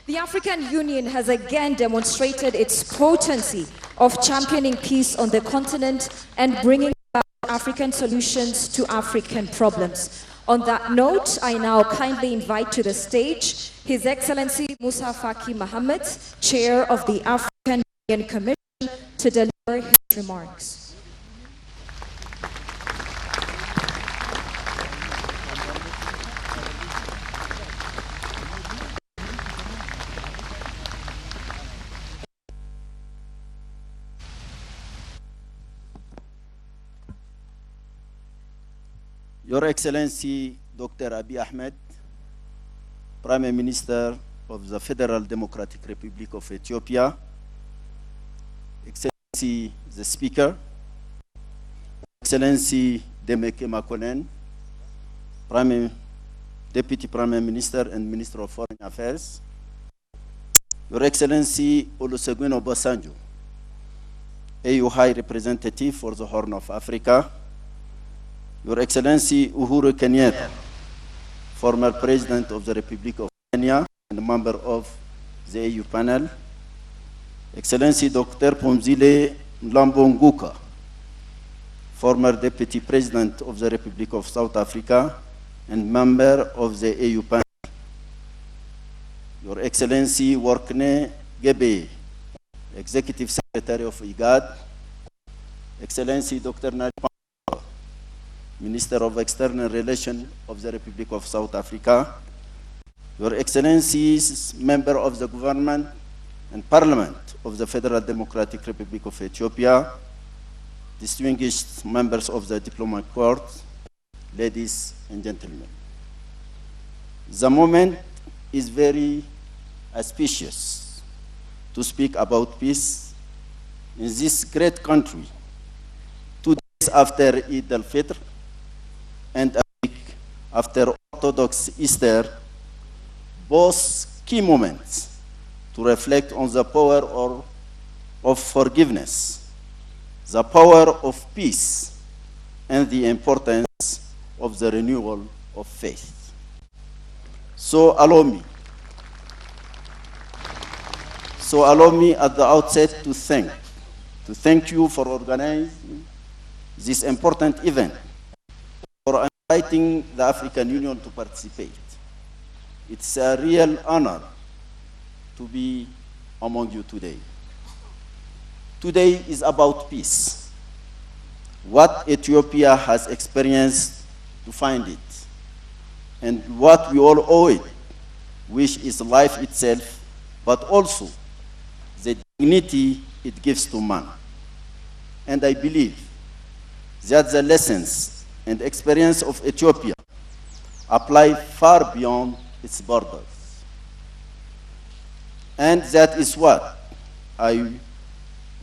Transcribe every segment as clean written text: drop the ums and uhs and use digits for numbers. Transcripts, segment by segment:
The African Union has again demonstrated its potency of championing peace on the continent and bringing about African solutions to African problems. On that note, I now kindly invite to the stage His Excellency Musa Faki Mahamet, Chair of the African Union Commission, to deliver his remarks. Your Excellency Dr. Abiy Ahmed, Prime Minister of the Federal Democratic Republic of Ethiopia, Excellency the Speaker, Excellency Demeke Makonnen, Deputy Prime Minister and Minister of Foreign Affairs, Your Excellency Olusegun Obasanjo, AU High Representative for the Horn of Africa, Your Excellency Uhuru Kenyatta, former President of the Republic of Kenya and member of the AU panel, Excellency Dr. Phumzile Mlambo Nguka, former Deputy President of the Republic of South Africa and member of the AU panel, Your Excellency Workne Gebe, Executive Secretary of IGAD, Excellency Dr. Nali Minister of External Relations of the Republic of South Africa, Your Excellencies, Member of the Government and Parliament of the Federal Democratic Republic of Ethiopia, distinguished members of the Diplomatic Corps, ladies and gentlemen. The moment is very auspicious to speak about peace in this great country 2 days after Eid al-Fitr and a week after Orthodox Easter, both key moments to reflect on the power of forgiveness, the power of peace, and the importance of the renewal of faith. So allow me at the outset to thank you for organizing this important event, for inviting the African Union to participate. It's a real honor to be among you today. Today is about peace, what Ethiopia has experienced to find it, and what we all owe it, which is life itself, but also the dignity it gives to man. And I believe that the lessons and experience of Ethiopia apply far beyond its borders. And that is what I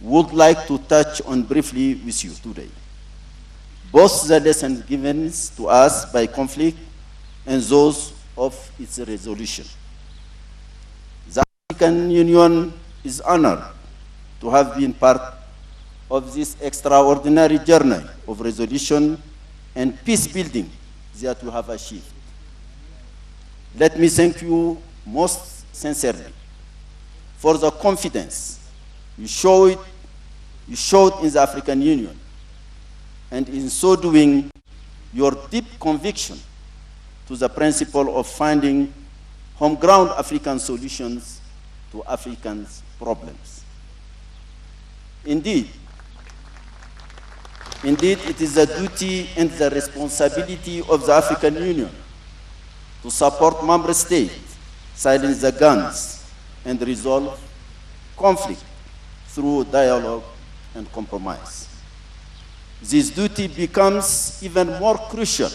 would like to touch on briefly with you today. Both the lessons given to us by conflict and those of its resolution. The African Union is honored to have been part of this extraordinary journey of resolution and peace building that we have achieved. Let me thank you most sincerely for the confidence you showed in the African Union, and in so doing, your deep conviction to the principle of finding home-ground African solutions to Africans' problems. Indeed, it is the duty and the responsibility of the African Union to support member states, silence the guns, and resolve conflict through dialogue and compromise. This duty becomes even more crucial,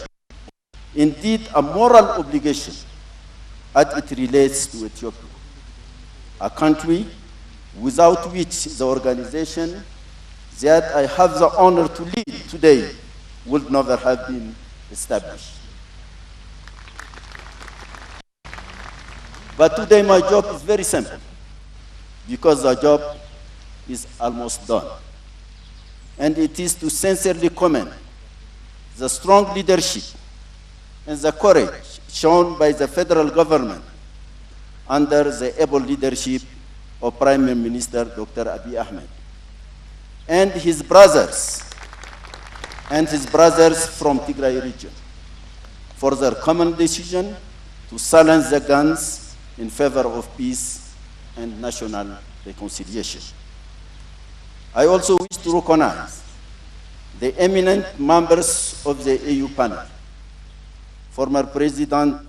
indeed a moral obligation, as it relates to Ethiopia, a country without which the organization that I have the honor to lead today would never have been established. But today my job is very simple, because the job is almost done. And it is to sincerely commend the strong leadership and the courage shown by the federal government under the able leadership of Prime Minister Dr. Abiy Ahmed and his brothers from Tigray region for their common decision to silence the guns in favor of peace and national reconciliation. I also wish to recognize the eminent members of the AU panel, former President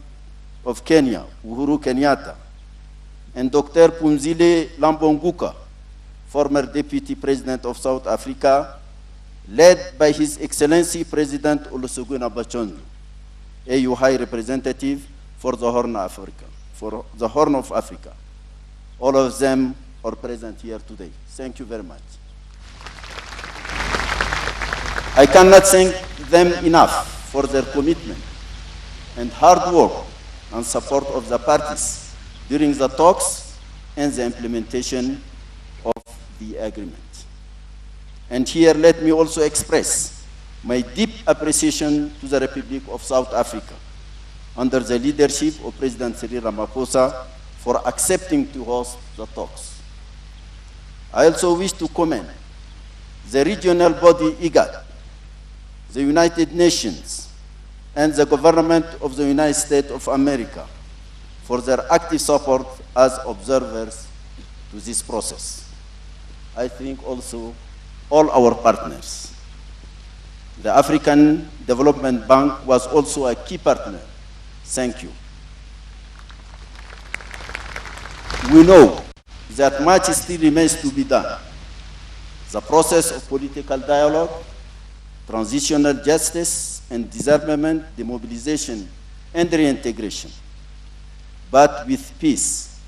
of Kenya, Uhuru Kenyatta, and Dr. Phumzile Mlambo-Ngcuka, former Deputy President of South Africa, led by His Excellency President Olusegun Obasanjo, AU High Representative for the Horn of Africa. All of them are present here today. Thank you very much. I cannot thank them enough for their commitment and hard work and support of the parties during the talks and the implementation of the agreement. And here let me also express my deep appreciation to the Republic of South Africa under the leadership of President Cyril Ramaphosa for accepting to host the talks. I also wish to commend the regional body IGAD, the United Nations, and the government of the United States of America for their active support as observers to this process. I think also all our partners. The African Development Bank was also a key partner. Thank you. We know that much still remains to be done. The process of political dialogue, transitional justice and disarmament, demobilization and reintegration. But with peace,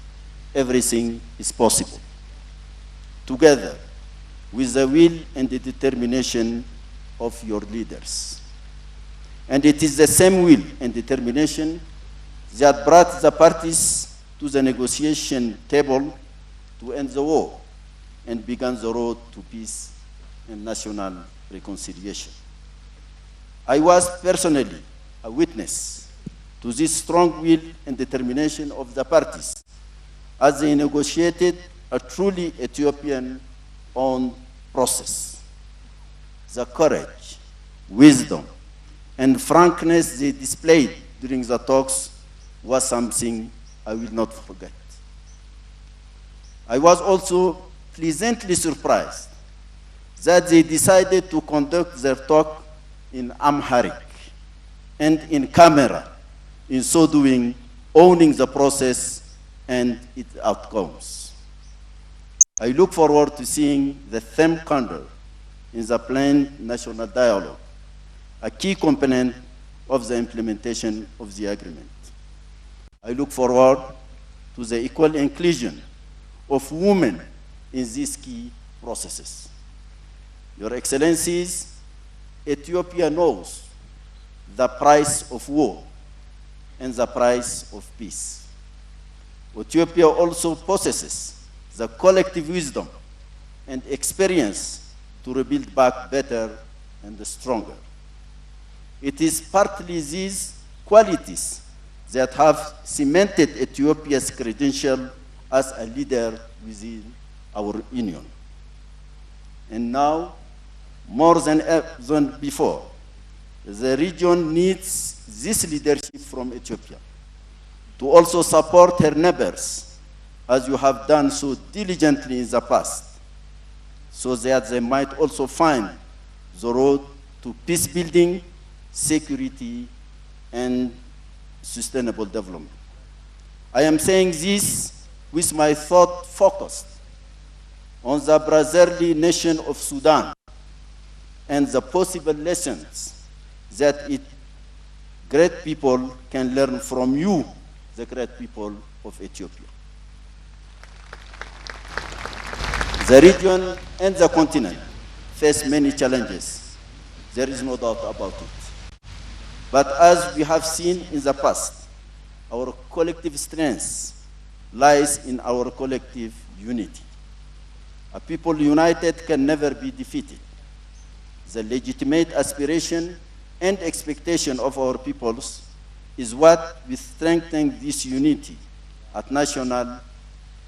everything is possible. Together, with the will and the determination of your leaders. And it is the same will and determination that brought the parties to the negotiation table to end the war and began the road to peace and national reconciliation. I was personally a witness to this strong will and determination of the parties as they negotiated a truly Ethiopian-owned process. The courage, wisdom, and frankness they displayed during the talks was something I will not forget. I was also pleasantly surprised that they decided to conduct their talk in Amharic and in camera, in so doing, owning the process and its outcomes. I look forward to seeing the theme candor in the planned national dialogue, a key component of the implementation of the agreement. I look forward to the equal inclusion of women in these key processes. Your Excellencies, Ethiopia knows the price of war and the price of peace. Ethiopia also possesses the collective wisdom and experience to rebuild back better and stronger. It is partly these qualities that have cemented Ethiopia's credential as a leader within our union. And now, more than before, the region needs this leadership from Ethiopia to also support her neighbors, as you have done so diligently in the past, so that they might also find the road to peace building, security, and sustainable development. I am saying this with my thought focused on the brotherly nation of Sudan and the possible lessons that its great people can learn from you, the great people of Ethiopia. The region and the continent face many challenges. There is no doubt about it. But as we have seen in the past, our collective strength lies in our collective unity. A people united can never be defeated. The legitimate aspiration and expectation of our peoples is what will strengthen this unity at national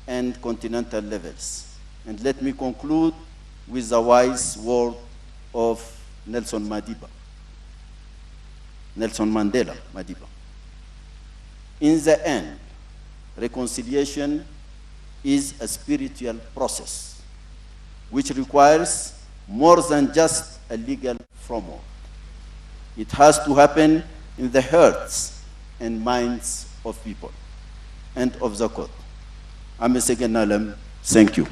and continental levels. And let me conclude with the wise word of Nelson Mandela Madiba. In the end, reconciliation is a spiritual process which requires more than just a legal framework. It has to happen in the hearts and minds of people and of the court. Thank you.